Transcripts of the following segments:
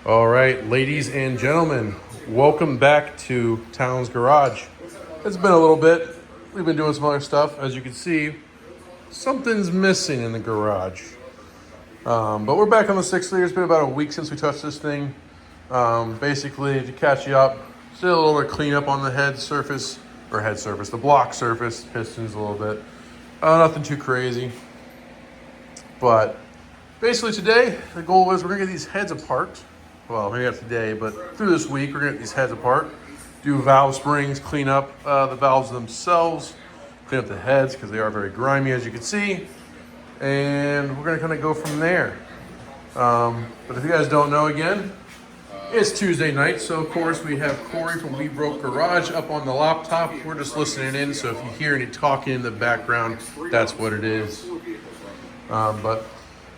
All right, ladies and gentlemen, welcome back to Town's Garage. It's been a little bit. We've been doing some other stuff. As you can see, something's missing in the garage. But we're back on the 6-liter. It's been about a week since we touched this thing. Basically, to catch you up, still a little bit of cleanup on the the block surface, pistons a little bit. Nothing too crazy. But basically today, the goal is we're gonna get these heads apart. Well, maybe not today, but through this week, we're gonna get these heads apart, do valve springs, clean up the valves themselves, clean up the heads because they are very grimy, as you can see, and we're gonna kind of go from there. But if you guys don't know, again, it's Tuesday night, so of course we have Corey from We Broke Garage up on the laptop. We're just listening in, so if you hear any talking in the background, that's what it is. But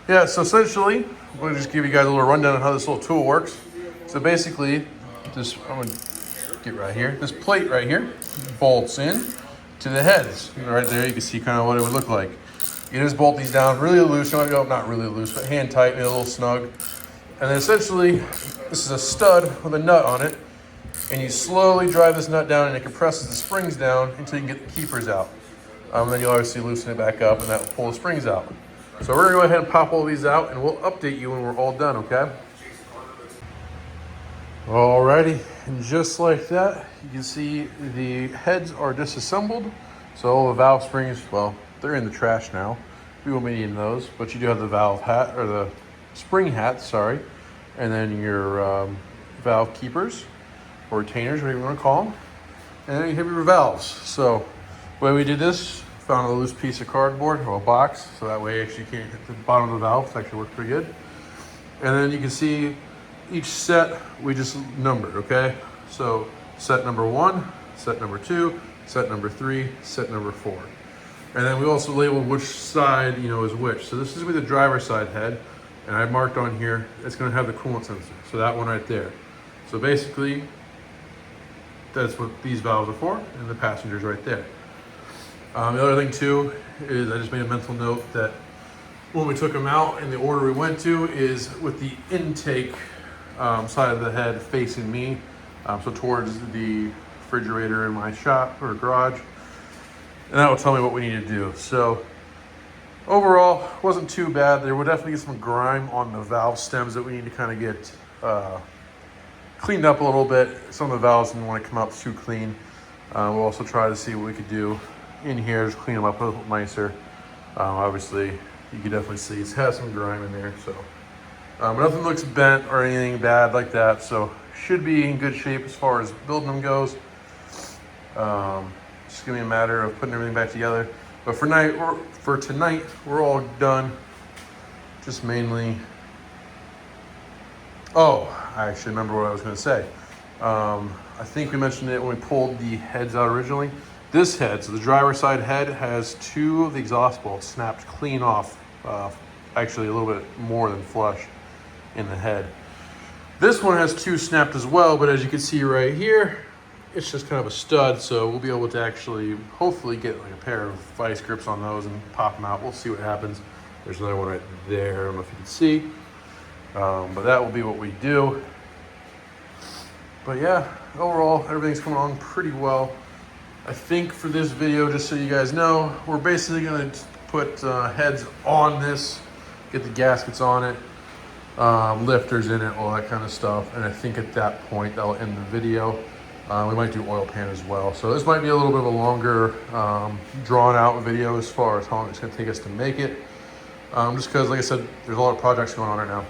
yeah, so essentially, I'm going to just give you guys a little rundown on how this little tool works. So basically, I'm going to get right here. This plate right here bolts in to the heads. And right there, you can see kind of what it would look like. You just bolt these down really loose. You want to go not really loose, but hand tight, and a little snug. And then essentially, this is a stud with a nut on it. And you slowly drive this nut down, and it compresses the springs down until you can get the keepers out. And then you'll obviously loosen it back up, and that will pull the springs out. So we're gonna go ahead and pop all these out, and we'll update you when we're all done, okay? Alrighty, and just like that, you can see the heads are disassembled. So all the valve springs, well, they're in the trash now. We won't be needing those, but you do have the valve hat, or the spring hat, sorry. And then your valve keepers, or retainers, whatever you wanna call them. And then you have your valves. So the way we did this, found a loose piece of cardboard or a box, so that way actually you can't hit the bottom of the valve. It's actually worked pretty good. And then you can see each set we just numbered, okay? So set number 1, set number 2, set number 3, set number 4. And then we also labeled which side, is which. So this is gonna be the driver's side head, and I marked on here, it's gonna have the coolant sensor. So that one right there. So basically, that's what these valves are for, and the passenger's right there. The other thing too is I just made a mental note that when we took them out and the order we went to is with the intake side of the head facing me, so towards the refrigerator in my shop or garage, and that will tell me what we need to do. So overall, wasn't too bad. There will definitely be some grime on the valve stems that we need to kind of get cleaned up a little bit. Some of the valves didn't want to come out too clean. We'll also try to see what we could do in here, just clean them up a little nicer. Obviously, you can definitely see it has some grime in there, so. But nothing looks bent or anything bad like that, so should be in good shape as far as building them goes. Just gonna be a matter of putting everything back together. But for tonight, we're all done. Just mainly, I actually remember what I was gonna say. I think we mentioned it when we pulled the heads out originally. This head, so the driver's side head, has 2 of the exhaust bolts snapped clean off, actually a little bit more than flush in the head. This one has 2 snapped as well, but as you can see right here, it's just kind of a stud, so we'll be able to actually hopefully get like a pair of vice grips on those and pop them out. We'll see what happens. There's another one right there, I don't know if you can see, but that will be what we do. But yeah, overall, everything's coming along pretty well. I think for this video, just so you guys know, we're basically gonna put heads on this, get the gaskets on it, lifters in it, all that kind of stuff. And I think at that point, that'll end the video. We might do oil pan as well. So this might be a little bit of a longer, drawn out video as far as how long it's gonna take us to make it. Just because, like I said, there's a lot of projects going on right now.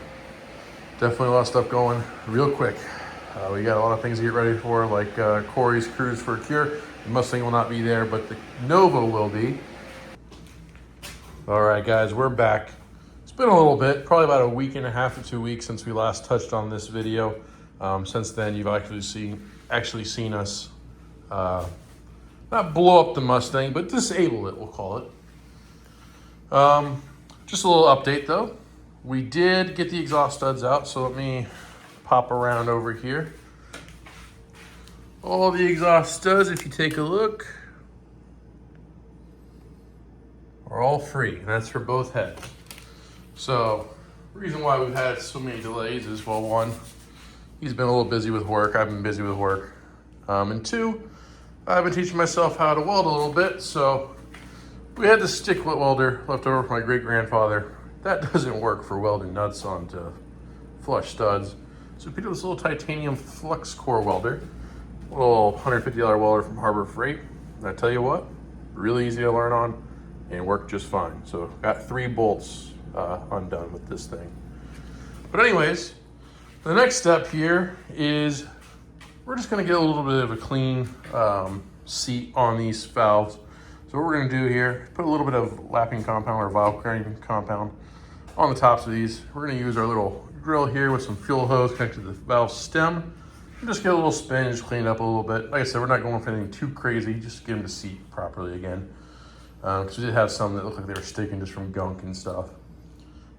Definitely a lot of stuff going real quick. We got a lot of things to get ready for, like Corey's Cruise for a Cure. The Mustang will not be there, but the Nova will be. All right, guys, we're back. It's been a little bit, probably about a week and a half to 2 weeks since we last touched on this video. Since then, you've actually seen us not blow up the Mustang, but disable it, we'll call it. Just a little update though. We did get the exhaust studs out, so let me pop around over here. All the exhaust studs, if you take a look, are all free, and that's for both heads. So, the reason why we've had so many delays is, well, one, he's been a little busy with work. I've been busy with work. And two, I've been teaching myself how to weld a little bit. So we had this stick welder left over from my great-grandfather. That doesn't work for welding nuts onto flush studs. So we picked up this little titanium flux core welder, a little $150 welder from Harbor Freight. And I tell you what, really easy to learn on and worked just fine. So got 3 bolts undone with this thing. But anyways, the next step here is we're just gonna get a little bit of a clean seat on these valves. So what we're gonna do here, put a little bit of lapping compound or valve grinding compound on the tops of these. We're gonna use our little drill here with some fuel hose connected to the valve stem. And just get a little spin, just clean it up a little bit. Like I said, we're not going for anything too crazy, just get them to seat properly again. Because we did have some that looked like they were sticking just from gunk and stuff.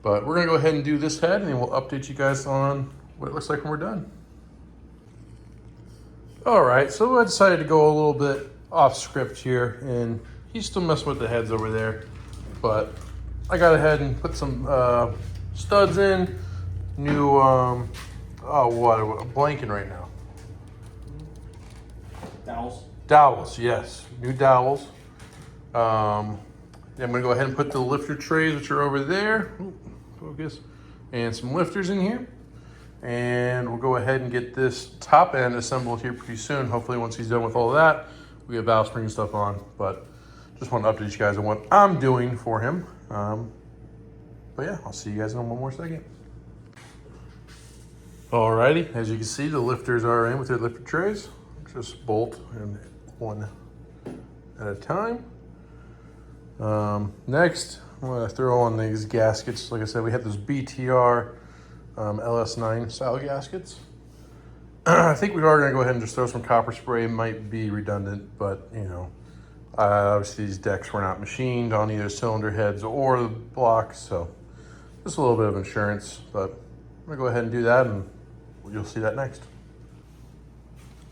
But we're gonna go ahead and do this head, and then we'll update you guys on what it looks like when we're done. All right, so I decided to go a little bit off script here, and he's still messing with the heads over there. But I got ahead and put some studs in, new, oh, what, I'm blanking right now. Dowels. Dowels, yes, new dowels. Then I'm gonna go ahead and put the lifter trays, which are over there. Ooh, focus. And some lifters in here. And we'll go ahead and get this top end assembled here pretty soon. Hopefully once he's done with all of that, we have valve spring stuff on. But just want to update you guys on what I'm doing for him. But yeah, I'll see you guys in one more second. Alrighty, as you can see, the lifters are in with their lifter trays. Just bolt and one at a time. Next, I'm gonna throw on these gaskets. Like I said, we have those BTR LS9 style gaskets. I think we are gonna go ahead and just throw some copper spray. It might be redundant, but you know, obviously these decks were not machined on either cylinder heads or the blocks, so just a little bit of insurance, but I'm gonna go ahead and do that, and you'll see that next.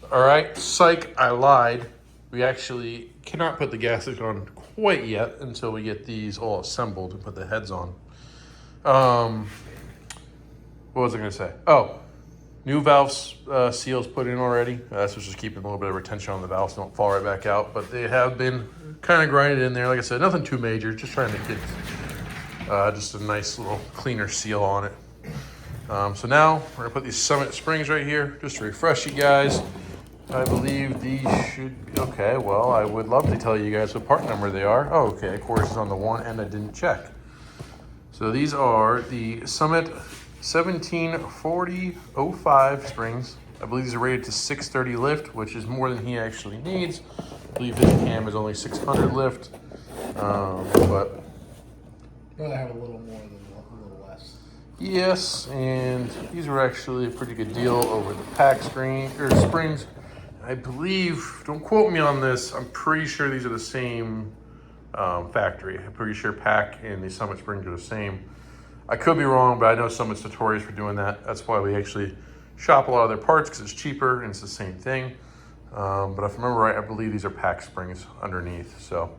All right, psych, I lied. We actually cannot put the gaskets on quite yet until we get these all assembled and put the heads on. What was I gonna say? Oh, new valve seals put in already. That's just keeping a little bit of retention on the valves so don't fall right back out, but they have been kind of grinded in there. Like I said, nothing too major, just trying to get just a nice little cleaner seal on it. So now we're gonna put these Summit springs right here, just to refresh you guys. I believe these should be, okay, well, I would love to tell you guys what part number they are. Oh, okay, of course, it's on the one end I didn't check. So these are the Summit 1740-05 springs. I believe these are rated to 630 lift, which is more than he actually needs. I believe his cam is only 600 lift, but... I'd rather have a little more than a little less. Yes, and these were actually a pretty good deal over the pack screen, or springs. I believe, don't quote me on this, I'm pretty sure these are the same factory. I'm pretty sure pack and the Summit springs are the same. I could be wrong, but I know Summit's notorious for doing that. That's why we actually shop a lot of their parts, because it's cheaper and it's the same thing. But if I remember right, I believe these are pack springs underneath. So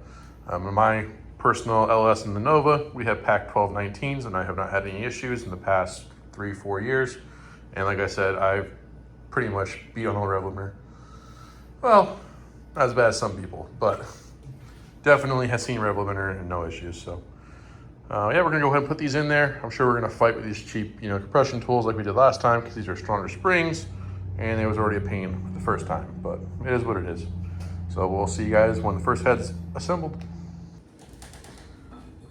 in my personal LS and the Nova, we have pack 1219s, and I have not had any issues in the past 3-4 years. And like I said, I've pretty much beat on the rev limiter. Well, not as bad as some people, but definitely has seen rev limiter and no issues. So yeah, we're gonna go ahead and put these in there. I'm sure we're gonna fight with these cheap, compression tools like we did last time, because these are stronger springs, and it was already a pain the first time, but it is what it is. So we'll see you guys when the first head's assembled.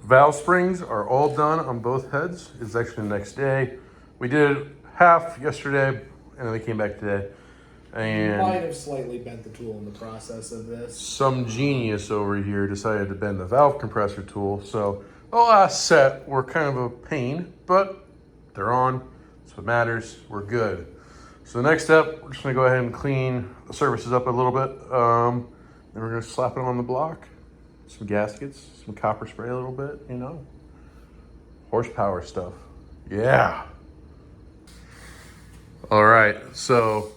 Valve springs are all done on both heads. It's actually the next day. We did half yesterday, and then we came back today. And you might have slightly bent the tool in the process of this. Some genius over here decided to bend the valve compressor tool. So the last set were kind of a pain, but they're on. That's what matters. We're good. So the next step, we're just gonna go ahead and clean the surfaces up a little bit. Then we're gonna slap it on the block. Some gaskets, some copper spray a little bit, horsepower stuff. Yeah. All right, so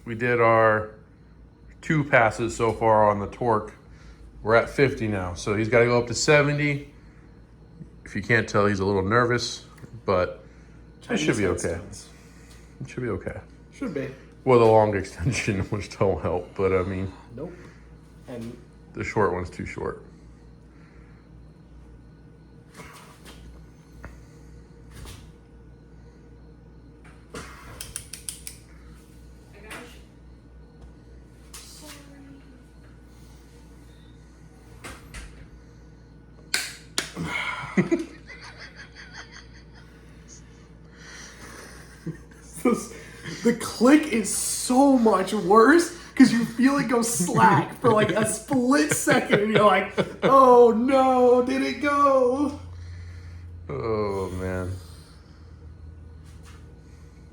we did our 2 passes so far on the torque. We're at 50 now, so he's got to go up to 70. If you can't tell, he's a little nervous, but it should be okay. It should be okay. Should be. Well, the long extension, which don't help, but I mean, Nope. And the short one's too short. The click is so much worse because you feel it go slack for like a split second and you're like, oh no, did it go? Oh, man.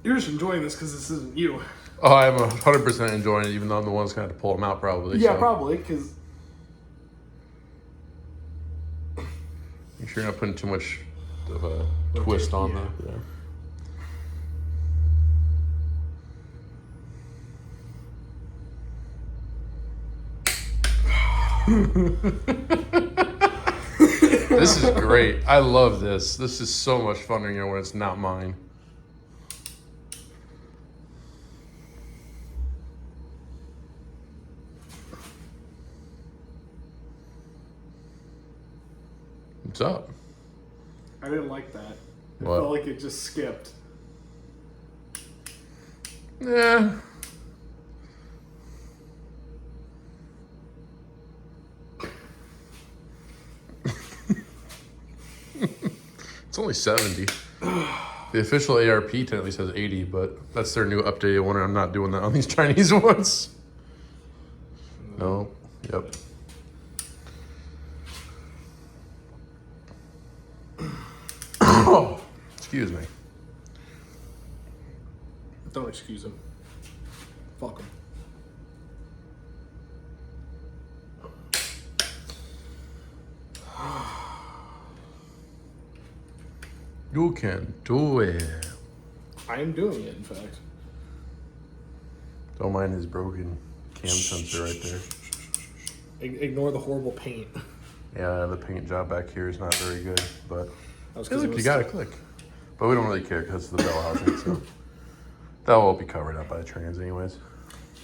You're just enjoying this because this isn't you. Oh, I'm 100% enjoying it, even though I'm the one that's going to have to pull them out probably. Yeah, so. probably, because... Make sure you're not putting too much of a twist on yeah. there. Yeah. This is great. I love this. This is so much fun, you know, when it's not mine. What's up? I didn't like that. It What? felt like it just skipped. Yeah. It's only 70. The official ARP technically says 80, but that's their new updated one, and I'm not doing that on these Chinese ones. No. Yep. Oh, excuse me. Don't excuse him. Fuck him. You can do it. I am doing it, in fact. Don't mind his broken cam sensor right there. Ignore the horrible paint. Yeah, the paint job back here is not very good, but That was hey, 'cause it look, was you got a click. But we don't really care because of the bell housing, so that will be covered up by the trans anyways.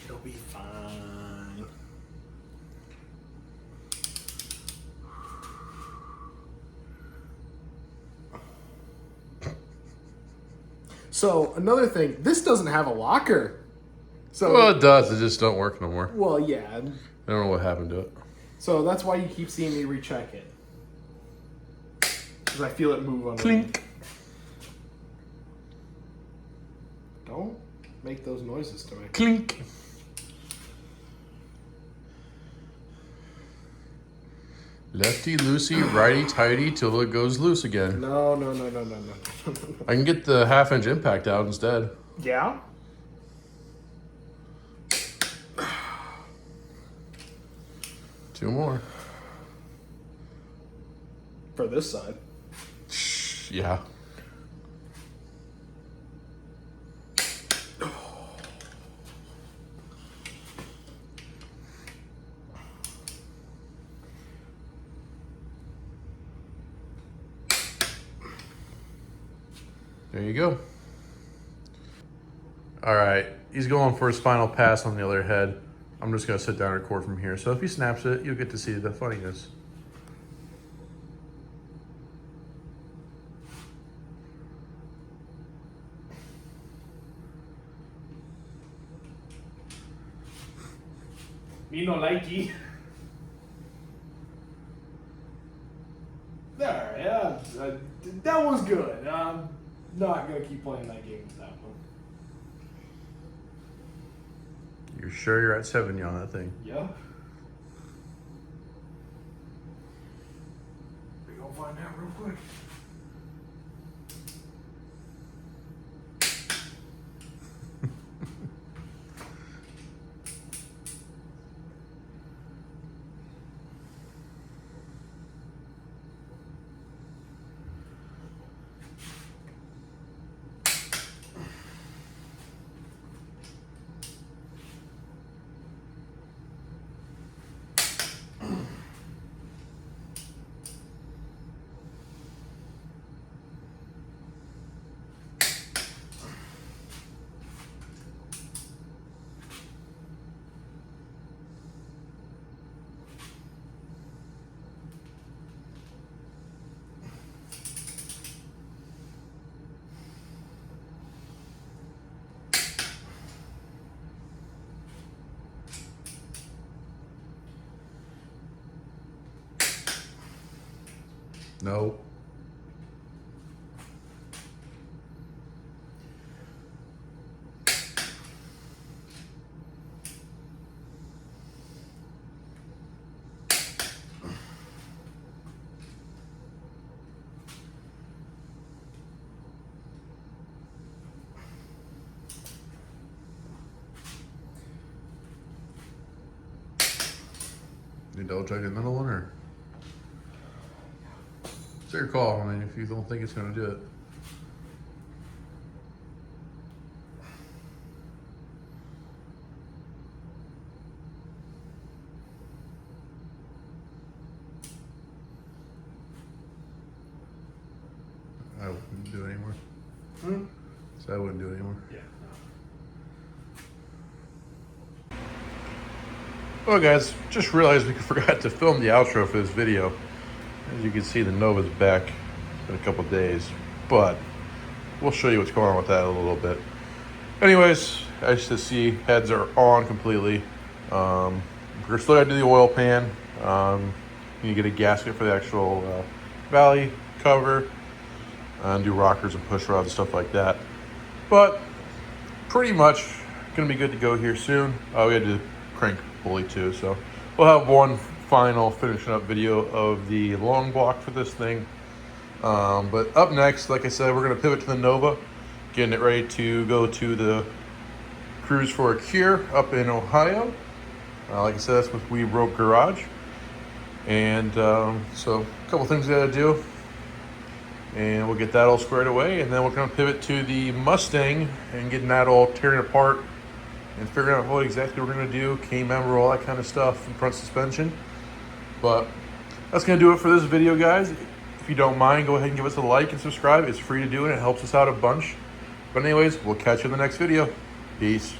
It'll be fine. So, another thing, this doesn't have a locker. So, Well, it does. It just don't work no more. well, yeah. I don't know what happened to it. So that's why you keep seeing me recheck it. Because I feel it move on. Clink. Don't make those noises to me. Clink. Lefty loosey, righty tighty till it goes loose again. No. I can get the 1/2 inch impact out instead. Yeah? Two more. For this side. Yeah. There you go. All right, he's going for his final pass on the other head. I'm just gonna sit down and record from here. So if he snaps it, you'll get to see the funniness. Me no likey. There, yeah. That was good. I'm not going to keep playing that game with that one. You're sure you're at 70 on that thing? Yeah. We gonna find out real quick. No. You double check the middle one, or it's your call. I mean, if you don't think it's going to do it. I wouldn't do it anymore. So I wouldn't do it anymore. Yeah. Well, guys, just realized we forgot to film the outro for this video. As you can see, the Nova's back. It's been a couple days, but we'll show you what's going on with that in a little bit. Anyways, as you see, heads are on completely. We're still gonna do the oil pan. You get a gasket for the actual valley cover, and do rockers and push rods and stuff like that. But pretty much gonna be good to go here soon. We had to crank pulley too, so we'll have one final finishing up video of the long block for this thing. But up next, like I said, we're gonna pivot to the Nova, getting it ready to go to the cruise for a cure up in Ohio. Like I said, that's with We Broke Garage. And so a couple things we gotta do, and we'll get that all squared away, and then we're gonna pivot to the Mustang and getting that all tearing apart and figuring out what exactly we're gonna do, K-member, all that kind of stuff, and front suspension. But that's gonna do it for this video, guys. If you don't mind, go ahead and give us a like and subscribe. It's free to do, and it helps us out a bunch. But anyways, we'll catch you in the next video. Peace.